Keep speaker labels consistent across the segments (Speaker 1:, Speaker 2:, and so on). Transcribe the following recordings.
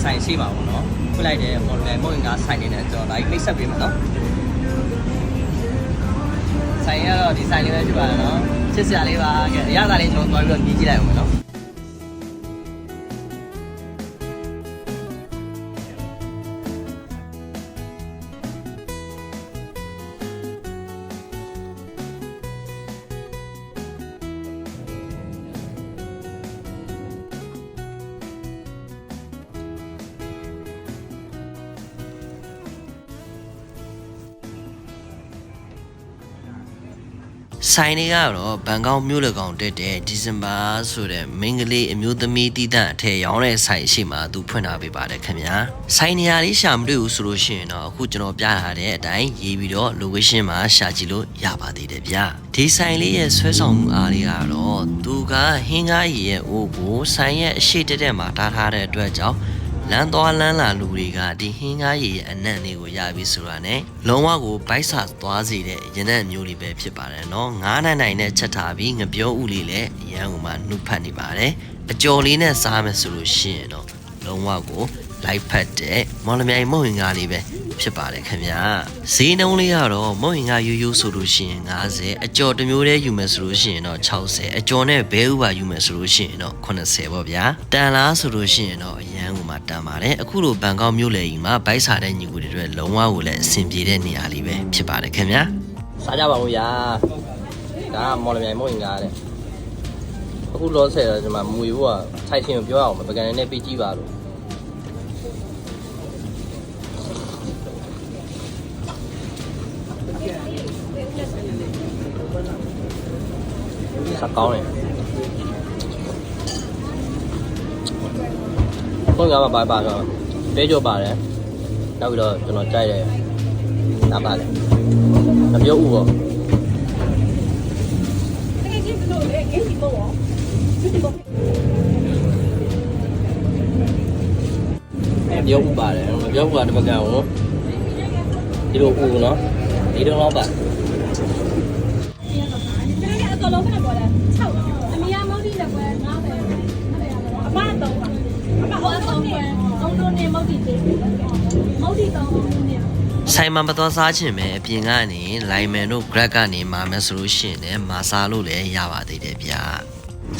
Speaker 1: ဆိုင်ရှိပါဘူးနော်ဖွင့်လိုက်တယ်မော်လမြိုင်မုံငါဆိုင်နေတယ်ကျွန်တော်ဒါကြီးမိတ်ဆက်ပေးမယ်နော်ဆိုင်ရတော့ဒီဆိုင်လေးပဲဖြစ်ပါတယ်နော်ချစ်စရာလေးပါကဲအရသာလေးကျွန်တော်သွားပြီးတော့ညီးကြည့်လိုက်အောင်မယ်နော်ဆိုင်တွေကတော့ဘန်ကောက်မြို့လေကောင်တက်တဲ့ဒီဇင်ဘာဆိုတဲ့မင်္ဂလေးအမျိုးသမီးတီးတန့်အထည်ရောင်းတဲ့ဆိုင်ရှိမှသူဖွင့်ထားပေးပါတယ်ခင်ဗျာဆိုင်နေရာလေးရှာမတွေ့ဘူးဆိုလို့ရှိရင်တော့အခုကျွန်တော်ပြထားတဲ့အတိုင်းရေးပြီးတော့ location မှာရှာကြည့်လို့ရပါသေးတယ်ဗျာဒီဆိုင်လေးရဲ့ဆွဲဆောင်မှုအားလေးကတော့သူကဟင်းကားရည်ရဲ့အိုးကိုဆိုင်ရဲ့အရှိတက်မှာထားထားတဲ့အတွက်ကြောင့်လမ်းသွားလမ်းလာလူတွေကဒီဟင်းကားရည်ရဲ့အနံ့လေးကိုရပြီးဆိုတာ ਨੇ လုံးဝကိုဗိုက်ဆာသွားစေတဲ့ရနံ့မျိုးလေးပဲဖြစ်ပါတယ်เนาะ9နိုင်နိုင်နဲ့ချက်ထားပြီးငပြောဥလေးလည်းအရန်ကိုမှနှုတ်ဖတ်နေပါတယ်အကျော်လေးနဲ့စားမယ်ဆိုလို့ရှိရင်တော့လုံးဝကိုလိုက်ဖတ်တဲ့မော်လမြိုင်မုံငါလေးပဲဖြစ်ပါတယ်ခင်ဗျာဈေးနှုန်းလေးကတော့မုံငါရိုးရိုးဆိုလို့ရှိရင်50အကျော်တစ်မျိုးတည်းယူမယ်ဆိုလို့ရှိရင်တော့60အကျော်နဲ့ဘဲဥပါယူမယ်ဆိုလို့ရှိရင်တော့80ပေါ့ဗျာတန်လားဆိုလို့ရှိရင်တော့အရန်ကိုမှတန်ပါတယ်အခုလိုဘန်ကောက်မြို့လေကြီးမှာဗိုက်စာတဲ့ညီကိုတွေအတွက်လုံးဝကိုလည်းအဆင်ပြေတဲ့နေရာလေးပဲဖြစ်ပါတယ်ခင်ဗျာစားကြပါဦးဗျာဒါကမော်လမြိုင်မုံငါတဲ့အခုလောဆယ်တော့ဒီမှာမွေဖို့ကထိုက်ချင်းကိုပြောရအောင်ပကံနဲ့ပေးကြည့်ပါလို့စားကောင်းတယ်ဘုံကပါပါတော့ပဲကြောပါတယ်နောက်ပြီးတော့ကျွန်တော်ကြိုက်တယ်ဒါပါတယ်မပြောဦးပေါ့ပြောဦးပါတယ်မပြောဦးကတမကန်ကိုဒီလိုဦးနော်ဒီလိုတော့ပါ
Speaker 2: လုံးနဲ့ပေါ်လာ6အမီယာမုတ်တီလည်းပွဲ90အမ3ပါအမဟော3နဲ့အောင်တို့နဲ့မုတ်တီသေးမုတ်တီ3နဲ့
Speaker 1: ဆိုင်မှာမတော်စားခြင်းပဲအပြင်ကနေလိုင်မန်တို့ grad ကနေမှာမယ်ဆိုလို့ရှိရင်လည်းမာစားလို့လည်းရပါသေးတယ်ဗျာ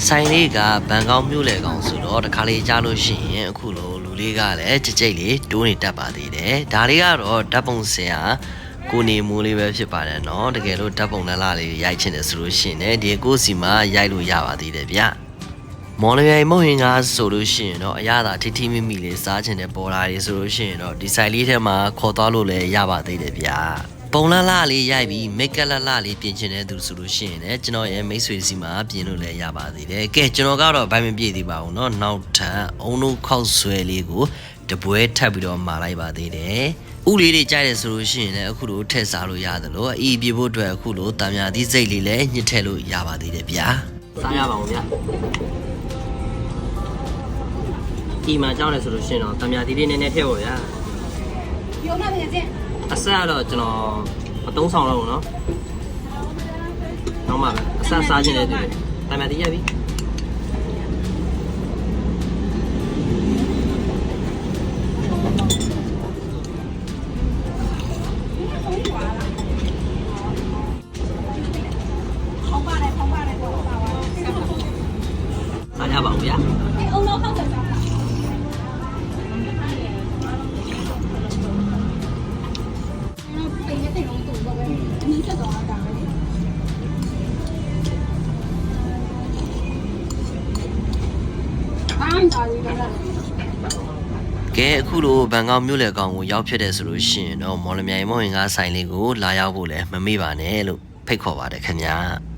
Speaker 1: ဆိုင်လေးကဘန်ကောက်မြို့လေကောင်ဆိုတော့တခါလေကြားလို့ရှိရင်အခုလိုလူလေးကလည်းကြိတ်လေးတိုးနေတတ်ပါသေးတယ်ဒါလေးကတော့ဓာတ်ပုံဆရာကိုနေမိုးလေးပဲဖြစ်ပါတယ်เนาะတကယ်လို့ဓာတ်ပုံလလားလေးရိုက်ချင်တယ်ဆိုလို့ရှိရင်ဒီကိုစီမှာရိုက်လို့ရပါသေးတယ်ဗျမော်လမြိုင်မုံဟင်ကဆိုလို့ရှိရင်တော့အရသာထိထိမိမိလေးစားချင်တဲ့ပေါ်လာလေးဆိုလို့ရှိရင်တော့ဒီဆိုင်လေးထဲမှာခေါ်သွားလို့လည်းရပါသေးတယ်ဗျပုံလလားလေးရိုက်ပြီးမိတ်ကလလားလေးပြင်ချင်တဲ့သူဆိုလို့ရှိရင်လည်းကျွန်တော်ရဲ့မိတ်ဆွေစီမှာပြင်လို့လည်းရပါသေးတယ်ကဲကျွန်တော်ကတော့ဘိုင်မပြည့်သေးပါဘူးเนาะနောက်ထပ်အုံတို့ခောက်ဆွဲလေးကိုတပွဲထပ်ပြီးတော့မှာလိုက်ပါသေးတယ်ဥလေးတွေကြိုက်တယ်ဆိုလို့ရှိရင်လည်းအခုလိုထည့်စားလို့ရတယ်လို့အီးပြေဖို့အတွက်အခုလိုတာမြာသီးစိတ်လေးလည်းညှစ်ထည့်လို့ရပါသေးတယ်ဗျာစားရပါဦးဗျာဒီမှာကြောင်းတယ်ဆိုလို့ရှိရင်တော့တာမြာသီးလေးနည်းနည်းထည့်ဖို့ဗျာ
Speaker 2: 有那边见
Speaker 1: အဆက်ကတော့ကျွန်တော်မသုံးဆောင်တော့ဘူးเนาะနောက်မှပဲအဆက်စားခြင်းလည်းတူတယ်တာမြာသီးရပြီစားရပါဦးဗျာ
Speaker 2: အောင်တော့ဟုတ်တယ်ပိန်နဲ့တိတ်လုံးတူတော့ပဲအနည်းချက်တော့တာပဲအိုင်းတာရီကလည်း
Speaker 1: ကဲအခုလိုဘန်ကောက်မြို့လေကောင်ကိုရောက်ဖြစ်တယ်ဆိုလို့ရှိရင်တော့မော်လမြိုင်မုံဟင်ကားဆိုင်လေးကိုလာရောက်ဖို့လည်းမမေ့ပါနဲ့လို့ဖိတ်ခေါ်ပါတယ်ခင်ဗျာ